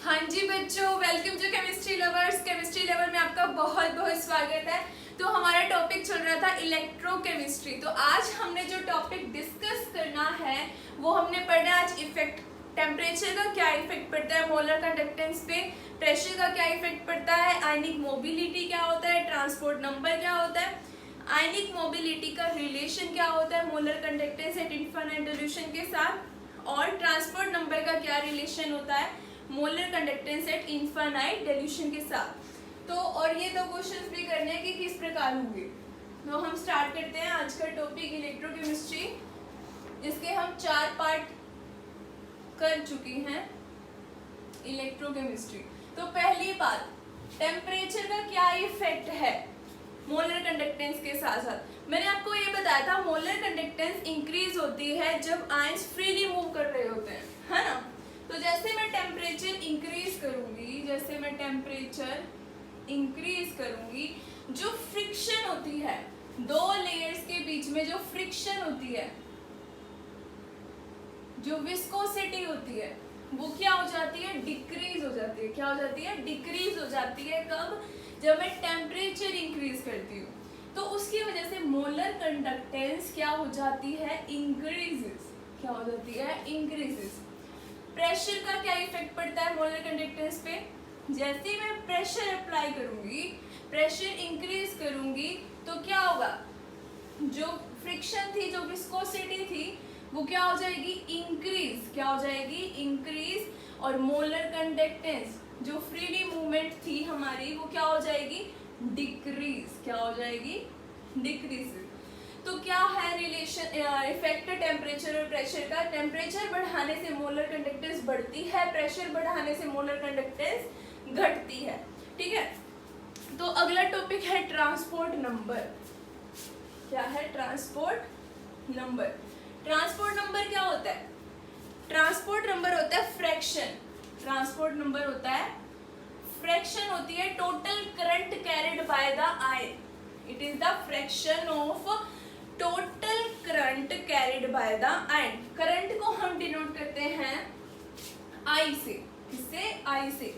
हाँ जी बच्चों, welcome to chemistry lovers. Chemistry lover में आपका बहुत बहुत स्वागत है। तो हमारा टॉपिक चल रहा था इलेक्ट्रोकेमिस्ट्री। तो आज हमने जो टॉपिक डिस्कस करना है वो हमने पढ़ना आज इफेक्ट। टेम्परेचर का क्या इफेक्ट पड़ता है मोलर कंडक्टेंस पे, प्रेशर का क्या इफेक्ट पड़ता है, आयनिक मोबिलिटी क्या होता है, ट्रांसपोर्ट नंबर क्या होता है, आयनिक मोबिलिटी का रिलेशन क्या होता है molar conductance at infinite solution के साथ, और ट्रांसपोर्ट नंबर का क्या रिलेशन होता है molar conductance at infinite dilution के साथ। तो और ये दो क्वेश्चंस भी करने हैं कि किस प्रकार होंगे। तो हम स्टार्ट करते हैं आज का टॉपिक इलेक्ट्रोकेमिस्ट्री, जिसके हम 4 पार्ट कर चुके हैं इलेक्ट्रोकेमिस्ट्री। तो पहली बात, टेम्परेचर का क्या इफेक्ट है मोलर कंडक्टेंस के साथ साथ। मैंने आपको ये बताया था मोलर कंडक्टेंस इंक्रीज होती है जब आयंस फ्रीली मूव कर रहे होते हैं, है ना। तो जैसे मैं टेम्परेचर इंक्रीज करूंगी, जो फ्रिक्शन होती है दो लेयर्स के बीच में, जो फ्रिक्शन होती है, जो विस्कोसिटी होती है, वो क्या हो जाती है, डिक्रीज हो जाती है। क्या हो जाती है, डिक्रीज हो जाती है। कब? जब मैं टेम्परेचर इंक्रीज करती हूँ। तो उसकी वजह से मोलर कंडक्टेंस क्या हो जाती है, इंक्रीजेस। क्या हो जाती है, इंक्रीजेस। प्रेशर का क्या इफेक्ट पड़ता है मोलर कंडक्टेंस पे? जैसे ही मैं प्रेशर अप्लाई करूंगी, प्रेशर इंक्रीज करूंगी, तो क्या होगा, जो फ्रिक्शन थी, जो विस्कोसिटी थी, वो क्या हो जाएगी, इंक्रीज। क्या हो जाएगी, इंक्रीज। और मोलर कंडक्टेंस जो फ्रीली मूवमेंट थी हमारी, वो क्या हो जाएगी, डिक्रीज। क्या हो जाएगी, डिक्रीज। तो क्या है रिलेशन, इफेक्ट टेम्परेचर और प्रेशर का? टेम्परेचर बढ़ाने से मोलर कंडक्टेंस बढ़ती है, प्रेशर बढ़ाने से मोलर कंडक्टेंस घटती है। ठीक है। तो अगला टॉपिक है ट्रांसपोर्ट नंबर। क्या है, ट्रांसपोर्ट नंबर। ट्रांसपोर्ट नंबर क्या होता है? ट्रांसपोर्ट नंबर होता है फ्रैक्शन। ट्रांसपोर्ट नंबर होता है फ्रैक्शन, होती है total current carried by the ion. It is the fraction of total current carried by the ion. Current को हम डिनोट करते हैं आई से। किससे? आई से।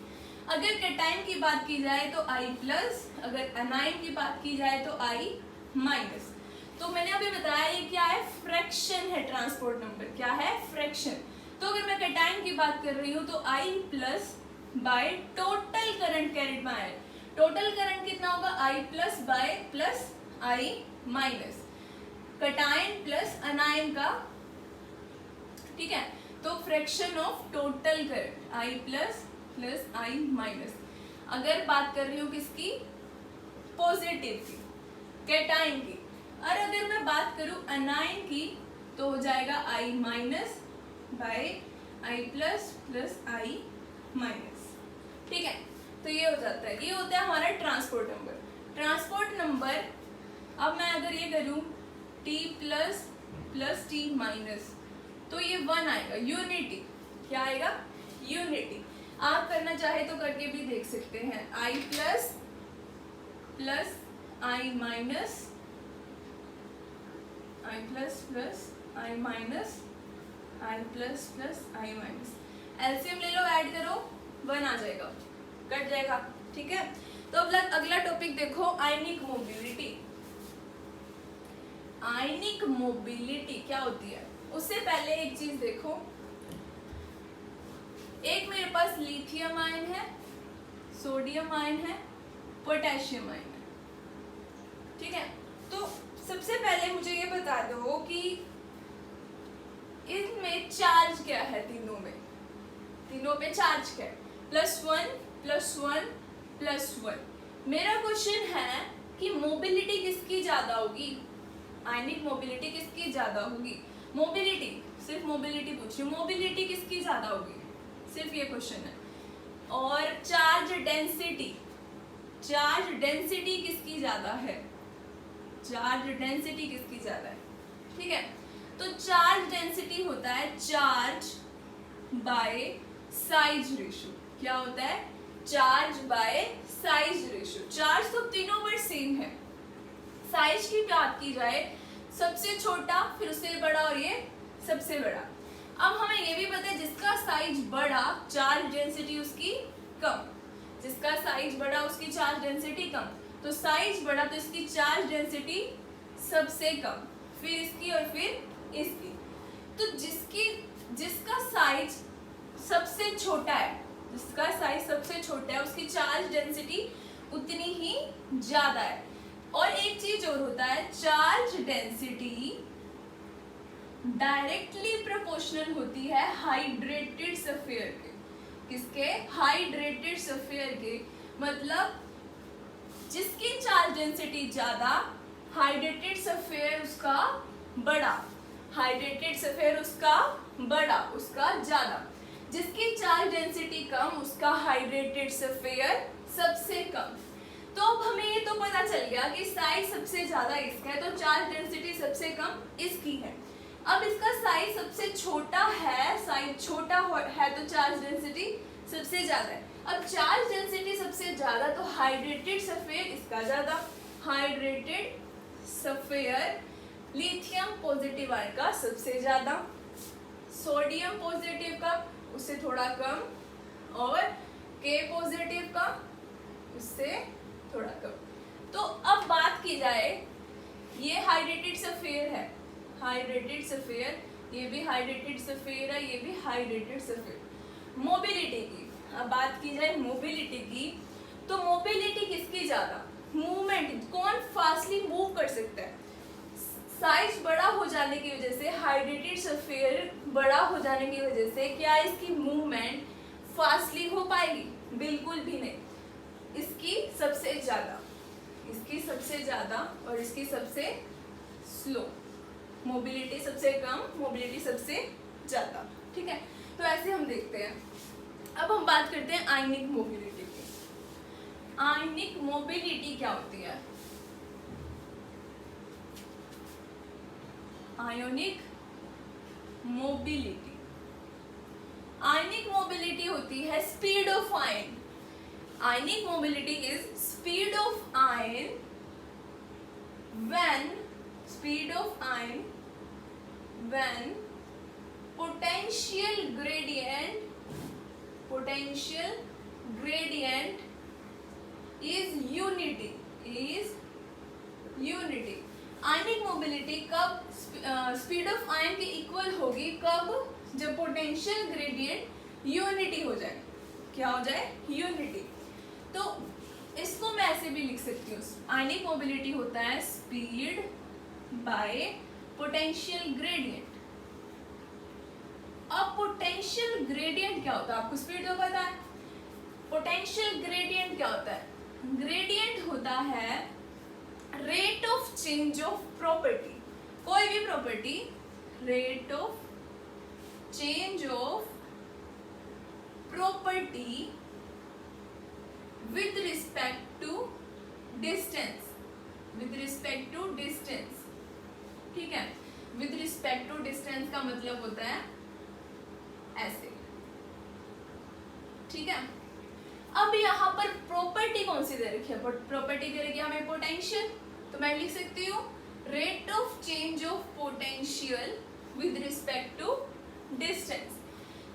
अगर कैटायन की बात की जाए तो आई प्लस, अगर एनायन की बात की जाए तो आई माइनस। तो मैंने अभी बताया ये क्या है, फ्रैक्शन है। ट्रांसपोर्ट नंबर क्या है, फ्रैक्शन। तो अगर मैं कैटायन की बात कर रही हूँ तो I plus by total current carried by ion. Total current कितना होगा, I plus by plus I minus, cation plus anion का। ठीक है। तो fraction of total current I plus plus I minus. अगर बात कर रही हूँ किसकी, पॉजिटिव की, कैटायन की। और अगर मैं बात करूं अनायन की तो हो जाएगा आई minus y I plus plus I minus. ठीक है। तो ये हो जाता है, ये होता है हमारा ट्रांसपोर्ट नंबर। ट्रांसपोर्ट नंबर, अब मैं अगर ये करूं T plus plus T minus, तो ये 1 आएगा, यूनिटी। क्या आएगा, यूनिटी। आप करना चाहे तो करके भी देख सकते हैं। I plus plus I minus, I plus plus I minus, I plus plus I minus. LCM ले लो, ऐड करो, 1 आ जाएगा, कट जाएगा। ठीक है। तो अब अगला टॉपिक देखो, आयनिक मोबिलिटी। आयनिक मोबिलिटी क्या होती है? उससे पहले एक चीज देखो, एक मेरे पास लिथियम आयन है, सोडियम आयन है, पोटेशियम आयन है। ठीक है। तो सबसे पहले मुझे ये बता दो कि इनमें चार्ज क्या है, तीनों पे चार्ज क्या है, +1 +1 +1। मेरा क्वेश्चन है कि मोबिलिटी किसकी ज्यादा होगी, आयनिक मोबिलिटी किसकी ज्यादा होगी। मोबिलिटी, सिर्फ मोबिलिटी पूछ रही हूँ, मोबिलिटी किसकी ज्यादा होगी, सिर्फ ये क्वेश्चन है। और चार्ज डेंसिटी, चार्ज डेंसिटी किसकी ज्यादा है, चार्ज डेंसिटी किसकी ज्यादा है। ठीक है। तो चार्ज डेंसिटी होता है चार्ज बाय साइज रेशियो। क्या होता है, charge by size ratio. Charge तो तीनों पर सेम है। साइज की बात की जाए, सबसे छोटा, फिर उससे बड़ा, और ये सबसे बड़ा। अब हमें ये भी पता है जिसका साइज बड़ा, चार्ज डेंसिटी उसकी कम, जिसका साइज बड़ा उसकी चार्ज डेंसिटी कम, तो साइज बड़ा तो इसकी चार्ज डेंसिटी सबसे कम, फिर इसकी और फिर इसकी। तो जिसका साइज सबसे छोटा है, जिसका साइज सबसे छोटा है उसकी चार्ज डेंसिटी उतनी ही ज्यादा है। और एक चीज और होता है, चार्ज डेंसिटी डायरेक्टली प्रोपोर्शनल होती है हाइड्रेटेड सफेयर के। किसके? हाइड्रेटेड सफेयर के। मतलब जिसकी चार्ज डेंसिटी ज्यादा, हाइड्रेटेड सफेयर उसका बड़ा, हाइड्रेटेड सफेयर उसका बड़ा, उसका ज्यादा। जिसकी चार्ज डेंसिटी कम, उसका हाइड्रेटेड सफेयर सबसे कम। तो अब हमें ये तो पता चल गया कि साइज सबसे ज्यादा इसका है, तो चार्ज डेंसिटी सबसे कम इसकी है। अब इसका साइज सबसे छोटा है, साइज छोटा है तो चार्ज डेंसिटी सबसे ज्यादा है। अब चार्ज डेंसिटी सबसे ज्यादा तो हाइड्रेटेड सफेयर इसका ज्यादा। Hydrated sphere lithium positive ion का सबसे ज्यादा, सोडियम पॉजिटिव का उससे थोड़ा कम, और के पॉजिटिव का उससे थोड़ा कम। तो अब बात की जाए, ये हाइड्रेटेड सफेयर है, हाइड्रेटेड सफेयर, ये भी हाइड्रेटेड सफेयर है, ये भी हाइड्रेटेड सफेयर। मोबिलिटी की अब बात की जाए, मोबिलिटी की, तो मोबिलिटी किसकी ज्यादा? मूवमेंट, कौन फास्टली मूव कर सकता है। साइज बड़ा हो जाने की वजह से, हाइड्रेटेड सफेयर बड़ा हो जाने की वजह से क्या इसकी मूवमेंट फास्टली हो पाएगी? बिल्कुल भी नहीं। इसकी सबसे ज्यादा, इसकी सबसे ज्यादा और इसकी सबसे स्लो। मोबिलिटी सबसे कम, मोबिलिटी सबसे ज्यादा। ठीक है, तो ऐसे हम देखते हैं। अब हम बात करते हैं आयनिक मोबिलिटी की। आयनिक मोबिलिटी क्या होती है? आयोनिक मोबिलिटी, आयनिक मोबिलिटी होती है speed of ion. Ionic mobility is speed of ion when speed of ion when potential gradient is unity, ionic mobility कब स्पीड ऑफ आयन के इक्वल होगी? कब? जब पोटेंशियल ग्रेडियंट यूनिटी हो जाए। क्या हो जाए? यूनिटी। तो इसको मैं ऐसे भी लिख सकती हूँ, आयनिक मोबिलिटी होता है स्पीड बाय पोटेंशियल ग्रेडियंट। अब पोटेंशियल ग्रेडियंट क्या होता है? आपको स्पीड तो पता है, पोटेंशियल ग्रेडियंट क्या होता है? ग्रेडियंट होता है rate of change of property, कोई भी property, rate of change of property with respect to distance, with respect to distance। ठीक है, with respect to distance का मतलब होता है ऐसे। ठीक है, अब यहाँ पर प्रॉपर्टी कौन सी दे रखी है? प्रॉपर्टी दे रखी है हमें पोटेंशियल, तो मैं लिख सकती हूँ rate of change of potential with respect to distance.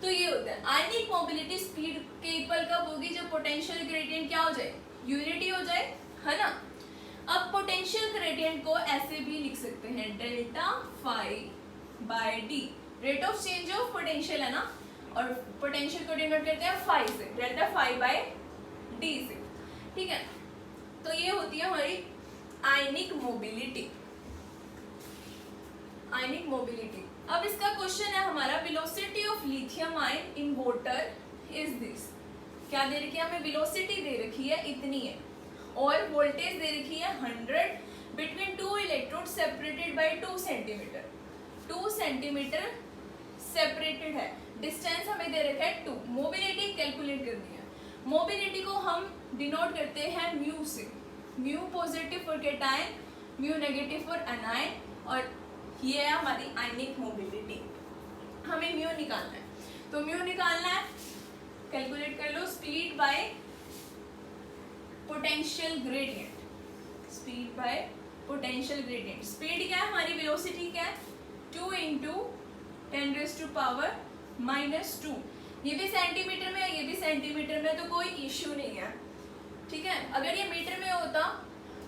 तो ये होता है आयनिक मोबिलिटी स्पीड के इक्वल कब होगी? जब पोटेंशियल ग्रेडियंट क्या हो जाए? यूनिटी हो जाए, है ना। अब पोटेंशियल ग्रेडियंट को ऐसे भी लिख सकते हैं, delta phi by D. Rate of change of potential है ना, और पोटेंशियल को डिनोट करते हैं फाई से, डेल्टा फाई बाय डी से। ठीक है, तो ये होती है हमारी आयनिक मोबिलिटी। आयनिक मोबिलिटी। अब इसका क्वेश्चन है हमारा, velocity of lithium ion in water is this. क्या दे रखी है हमें? वेलोसिटी दे रखी है इतनी है, और वोल्टेज दे रखी है 100 between two electrode separated by 2 centimetre. 2 centimetre separated है, डिस्टेंस हमें दे रखा है 2। मोबिलिटी कैलकुलेट करनी है। मोबिलिटी को हम डिनोट करते हैं म्यू से, mu positive for cation, mu negative for anion, और ये है हमारी आयनिक मोबिलिटी। हमें म्यू निकालना है, तो म्यू निकालना है, कैलकुलेट कर लो, speed by potential gradient. Speed by potential gradient. Speed क्या है हमारी? वेलोसिटी क्या है? 2 × 10⁻⁻⁻²। ये भी सेंटीमीटर में है, ये भी सेंटीमीटर में, तो कोई इश्यू नहीं है, ठीक है। अगर ये मीटर में होता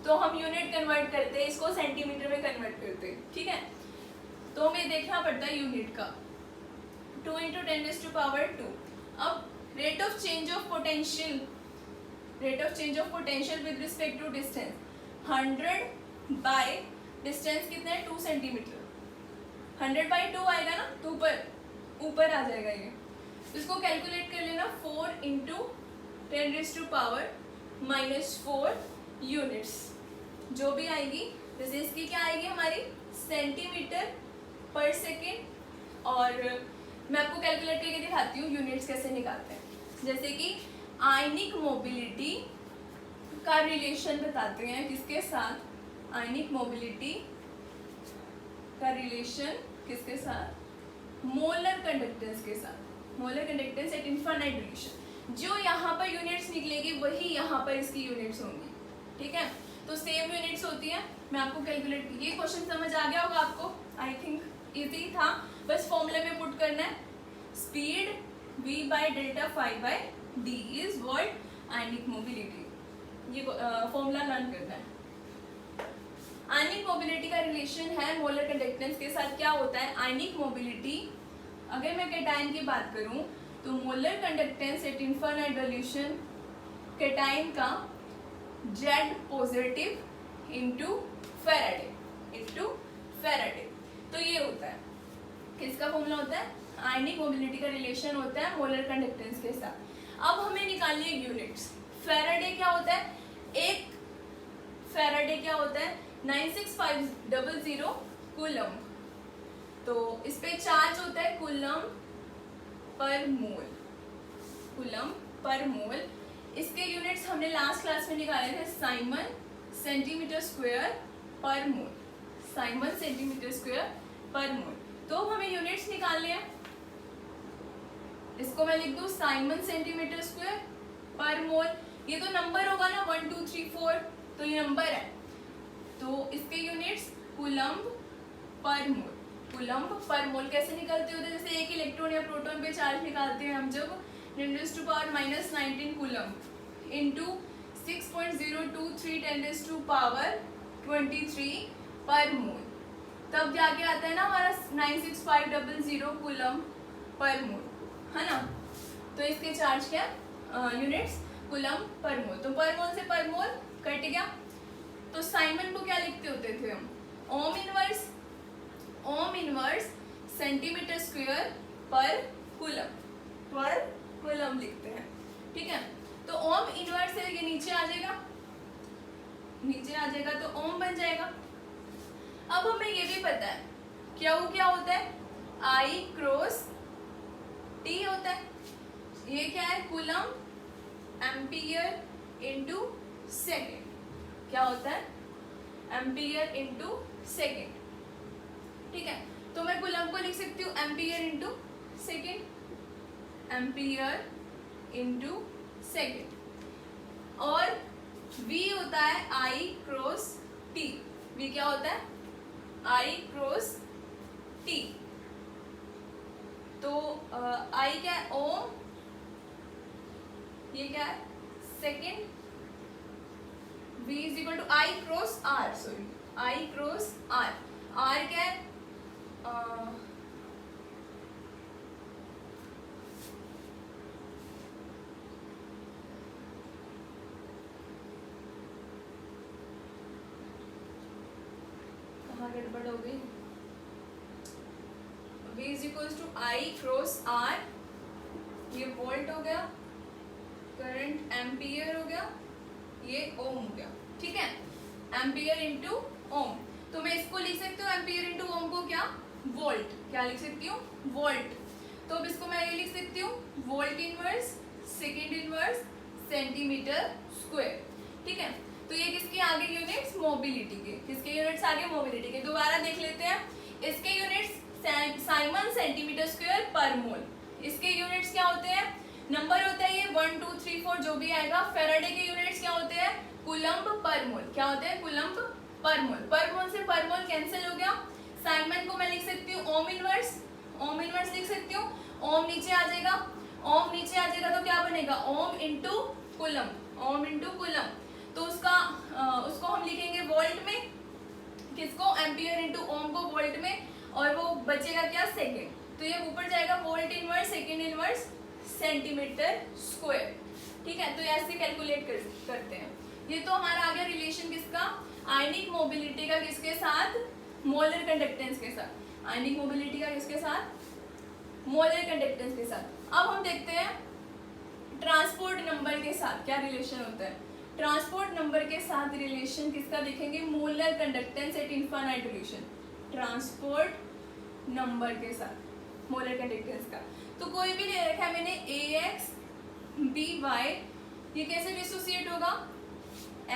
तो हम यूनिट कन्वर्ट करते, इसको सेंटीमीटर में कन्वर्ट करते, ठीक है। तो हमें देखना पड़ता है यूनिट का। 2 × 10⁻²। अब rate of change of potential, rate of change of potential with respect to distance, 100 by distance कितना है 2 सेंटीमीटर, 100/2 आएगा ना, तो ऊपर आ जाएगा ये। इसको कैलकुलेट कर लेना, 4 × 10⁻⁻4 यूनिट्स जो भी आएगी। जैसे इसकी क्या आएगी हमारी सेंटीमीटर/सेकेंड, और मैं आपको कैलकुलेट करके दिखाती हूँ यूनिट्स कैसे निकालते हैं। जैसे कि आयनिक मोबिलिटी का रिलेशन बताते हैं किसके साथ, आयनिक मोबिलिटी का रिलेशन किसके साथ, मोलर कंडक्टेंस के साथ, molar conductance at infinite relation. जो यहाँ पर यूनिट्स निकलेगी वही यहाँ पर इसकी यूनिट्स होंगी, ठीक है। तो सेम यूनिट्स होती हैं। मैं आपको कैलकुलेट, ये क्वेश्चन समझ आ गया होगा आपको, आई थिंक इजी था, बस फॉर्मूले में पुट करना है। Speed v/Δ∅/d is what, ionic mobility. ये फॉर्मूला लर्न करना है। आयनिक मोबिलिटी का रिलेशन है मोलर कंडक्टेंस के साथ। क्या होता है आयनिक मोबिलिटी, अगर मैं कैटायन की बात करूं तो molar conductance at infinite solution, cation का Z पॉजिटिव इंटू फेराडे, तो ये होता है, किसका फॉर्मूला होता है, आयनिक मोबिलिटी का रिलेशन होता है मोलर कंडक्टेंस के साथ। अब हमें निकालनी है यूनिट्स। फेराडे क्या होता है, एक फेराडे क्या होता है 96500 कूलम, तो इस पे चार्ज होता है कूलम पर मोल, कूलम पर मोल। इसके यूनिट्स हमने लास्ट क्लास में निकाले थे, साइमन सेंटीमीटर स्क्वायर पर मोल, साइमन सेंटीमीटर स्क्वायर पर मोल। तो हमें यूनिट्स निकालने हैं, इसको मैं लिख दूं साइमन सेंटीमीटर स्क्वायर पर मोल। ये तो नंबर होगा ना 1 2 3 4, तो ये नंबर है, तो इसके यूनिट्स कूलम्ब पर मोल। कूलम्ब पर मोल कैसे निकलते होते हैं, जैसे एक इलेक्ट्रॉन या प्रोटॉन पे चार्ज निकालते हैं हम, जब 10⁻⁻19 कूलम्ब इंटू 6.023 10⁻23 पर मोल, तब जाके आता है ना हमारा 96500 कूलम्ब पर मोल, है ना। तो इसके चार्ज क्या यूनिट्स कूलम्ब पर मोल, तो पर मोल से पर मोल कट गया। तो साइमन को क्या लिखते होते थे हम, ओम इनवर्स सेंटीमीटर स्क्वायर पर कूलम लिखते हैं, ठीक है। तो ओम इनवर्स से ये नीचे आ जाएगा, तो ओम बन जाएगा। अब हमें ये भी पता है क्या होता है, I क्रॉस T होता है। ये क्या है, कूलम एम्पियर इंटू सेकेंड, क्या होता है एम्पियर इंटू सेकेंड, ठीक है। तो मैं कूलम को लिख सकती हूँ ampere into second, ampere into second. और V होता है I क्रॉस T, V क्या होता है I क्रॉस T। तो I क्या है ओम, ये क्या है second, V is equal to I cross R, sorry I cross R, R क्या है गड़बड़ हो गई, V is equals to I cross R, ये वोल्ट हो गया, करंट एम्पियर हो गया, ये ओम हो गया, ठीक है। एम्पियर इंटू ओम, तो मैं इसको लिख सकती हूँ एम्पियर इंटू ओम को क्या वोल्ट, क्या लिख सकती हूँ वोल्ट। तो अब इसको मैं ये लिख सकती हूँ volt inverse second inverse centimetre square, ठीक है। तो ये किसके आगे यूनिट्स मोबिलिटी के, किसके यूनिट्स आगे मोबिलिटी के। दोबारा देख लेते हैं, इसके यूनिट्स साइमन सेंटीमीटर स्क्वायर पर मोल, इसके यूनिट्स क्या होते हैं, नंबर होता है ये 1 2 3 4 जो भी आएगा। फेराडे के यूनिट्स क्या होते हैं कूलम्ब पर मोल, क्या होते हैं कूलम्ब पर मोल। पर मोल से पर मोल कैंसिल हो गया। साइमन को मैं लिख सकती हूँ ओम इनवर्स लिख सकती हूँ, ओम नीचे आ जाएगा, ओम नीचे आ जाएगा तो क्या बनेगा, ohm into coulomb, ohm into coulomb. तो उसको हम लिखेंगे वोल्ट में, किसको, एम्पियर इंटू ओम को वोल्ट में, और वो बचेगा क्या, सेकेंड। तो ये ऊपर जाएगा volt inverse second inverse centimetre square. ठीक है, तो ऐसे कैलकुलेट करते हैं। ये तो हमारा आ गया रिलेशन किसका, आयनिक मोबिलिटी का किसके साथ, मोलर कंडक्टेंस के साथ। आयनिक मोबिलिटी का किसके साथ, मोलर कंडक्टेंस के साथ। अब हम देखते हैं ट्रांसपोर्ट नंबर के साथ क्या रिलेशन होता है। ट्रांसपोर्ट नंबर के साथ रिलेशन किसका देखेंगे, molar conductance at infinite relation, transport number के साथ मोलर कंडक्टेंस का। तो कोई भी ले रखा है मैंने AX BY, ये कैसे डिसोसिएट होगा,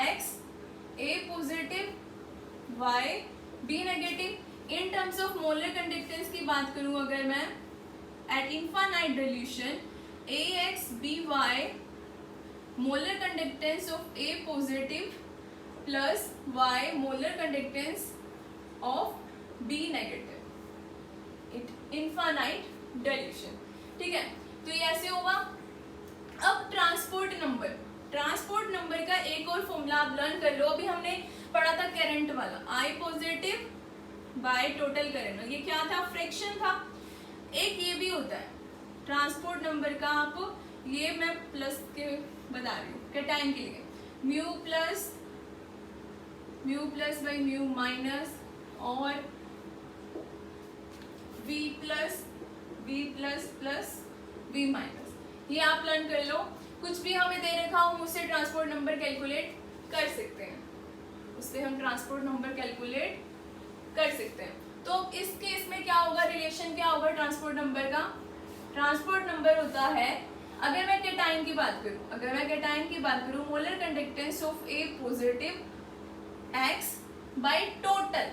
X A positive Y B negative. In terms of molar conductance की बात करूं अगर मैं, at infinite dilution AX BY molar conductance of A positive plus Y molar conductance of B negative it infinite dilution। ठीक है, तो ये ऐसे होगा। अब ट्रांसपोर्ट नंबर का एक और फॉर्मूला आप लर्न कर लो, अभी हमने पढ़ा था करंट वाला, I positive bye total current, ये क्या था, फ्रैक्शन था। एक ये भी होता है ट्रांसपोर्ट नंबर का, आप ये मैं प्लस के बता रही हूँ कैटाइन के लिए, mu plus by mu minus और वी प्लस वी माइनस, ये आप लर्न कर लो। कुछ भी हमें दे रखा हो उससे ट्रांसपोर्ट नंबर कैलकुलेट कर सकते हैं, उससे हम ट्रांसपोर्ट नंबर कैलकुलेट कर सकते हैं। तो इस केस में क्या होगा, रिलेशन क्या होगा ट्रांसपोर्ट नंबर का, ट्रांसपोर्ट नंबर होता है, अगर मैं कैटाइन की बात करूं, molar conductance of A positive X by total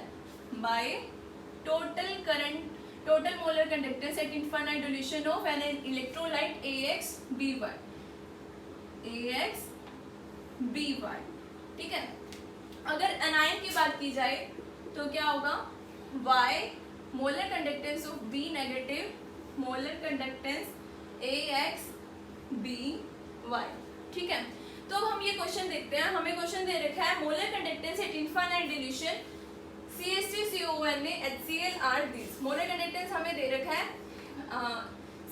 current, total molar conductance at infinite dilution of an electrolyte AX BY। ठीक है, अगर एनायन की बात की जाए तो क्या होगा, Y molar conductance of B negative, molar conductance AX BY। ठीक है, तो अब हम ये क्वेश्चन देखते हैं। हमें क्वेश्चन दे रखा है molar conductance at infinite dilution CH3COONA HCl are this. Molar conductance हमें दे रखा है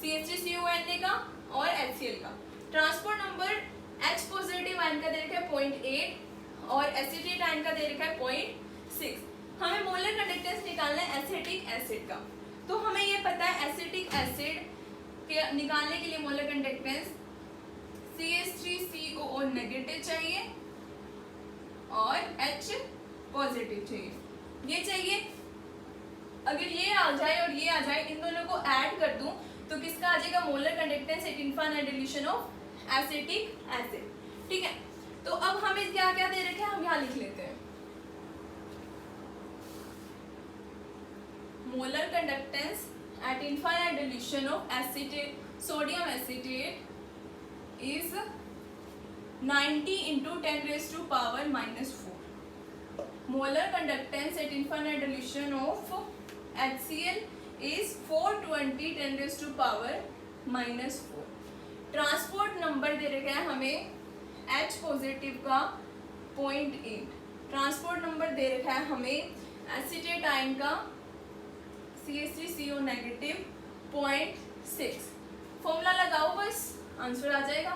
CH3COONA का और HCl का। Transport number H positive ion का दे रखा है 0.8 और एसिटेट आयन का दे रखा है 0.6। हमें मोलर कंडक्टेंस निकालना है एसिटिक एसिड का। तो हमें ये पता है एसिटिक एसिड के निकालने के लिए मोलर कंडक्टेंस CH3COO नेगेटिव चाहिए और H पॉजिटिव चाहिए, ये चाहिए। अगर ये आ जाए और ये आ जाए, इन दोनों को ऐड कर दूं तो किसका आ जाएगा, molar conductance at infinite dilution of acetic acid. ठीक है, तो अब हमें क्या क्या दे रखे हैं, हम यहाँ लिख लेते हैं। Molar conductance at infinite dilution of acetate, sodium acetate is 90 into 10 raised to power minus 4. Molar conductance at infinite dilution of HCl is 420 10 raised to power minus 4. Transport number दे रखा है हमें H पॉजिटिव का 0.8, transport number दे रखा है हमें acetate ion का CH3CO नेगेटिव 0.6। फॉर्मूला लगाओ बस आंसर आ जाएगा।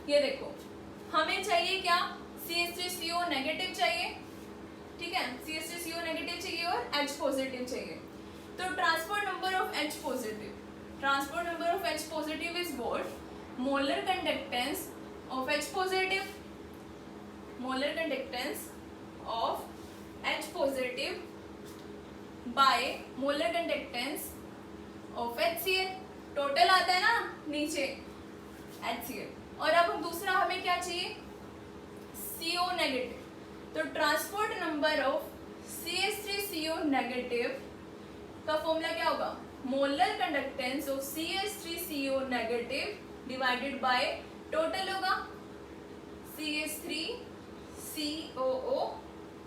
ये देखो हमें चाहिए क्या, CH3CO नेगेटिव चाहिए, ठीक है, CH3CO नेगेटिव चाहिए और H पॉजिटिव चाहिए। तो transport number of H positive is what, molar conductance of H positive, molar conductance of H positive by molar conductance of HCl। Total आता है ना नीचे HCl। और अब दूसरा हमें क्या चाहिए, CO नेगेटिव। तो transport number of CH3CO negative का फॉर्मूला क्या होगा, molar conductance of CH3CO negative divided by total होगा CH3COO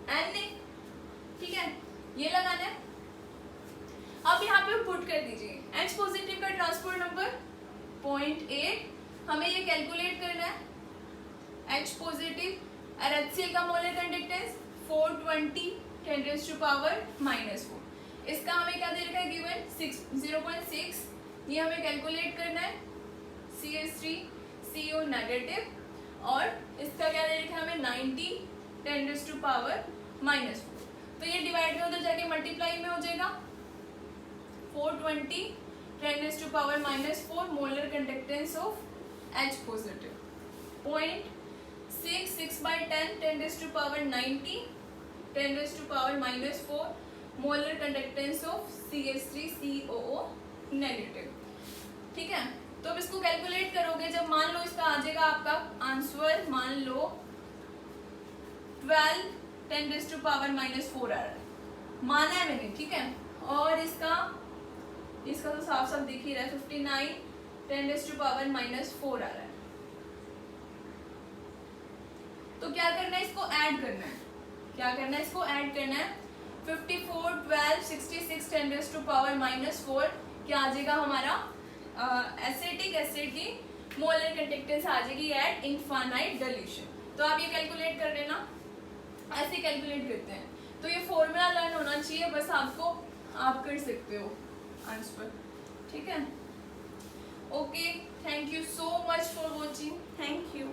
Na। ठीक है, ये लगाना है। अब यहाँ पे पुट कर दीजिए H पॉजिटिव का ट्रांसपोर्ट नंबर 0.8, हमें ये कैलकुलेट करना है। H पॉजिटिव और HCl का मोलर कंडक्टेंस 420 10⁻⁻⁴। इसका हमें क्या दे रखा है गिवन 0.6, ये हमें कैलकुलेट करना है। CH3CO नेगेटिव और इसका क्या दे रखा है हमें 90 10⁻⁻⁴। तो ये डिवाइड में उधर जाके मल्टीप्लाई में हो जाएगा 420 10⁻⁻⁴ molar conductance of H positive 0.6 10 10⁻⁻⁴ molar conductance of CH3COO negative. ठीक है, तो अब इसको कैलकुलेट करोगे, जब मान लो इसका आ जाएगा आपका आंसर, मान लो 12 10⁻⁻⁴ आ रहा है, माना है मैंने, ठीक है। और इसका तो साफ साफ दिख ही रहा है 59 10⁻⁻⁴ आ रहा है। तो क्या करना है, इसको ऐड करना है। क्या करना है, इसको ऐड करना है। 54 12 66 10⁻⁻⁴ क्या आ जाएगा हमारा एसिटिक एसिड की मोलर कंडक्टेंस आ जाएगी एट इनफाइनाइट डिल्यूशन। तो आप ये कैलकुलेट कर लेना, ऐसे कैलकुलेट करते हैं। तो ये फॉर्मूला लर्न होना चाहिए, बस आपको, आप कर सकते हो आंसर। ठीक है, okay, thank you so much for watching, thank you.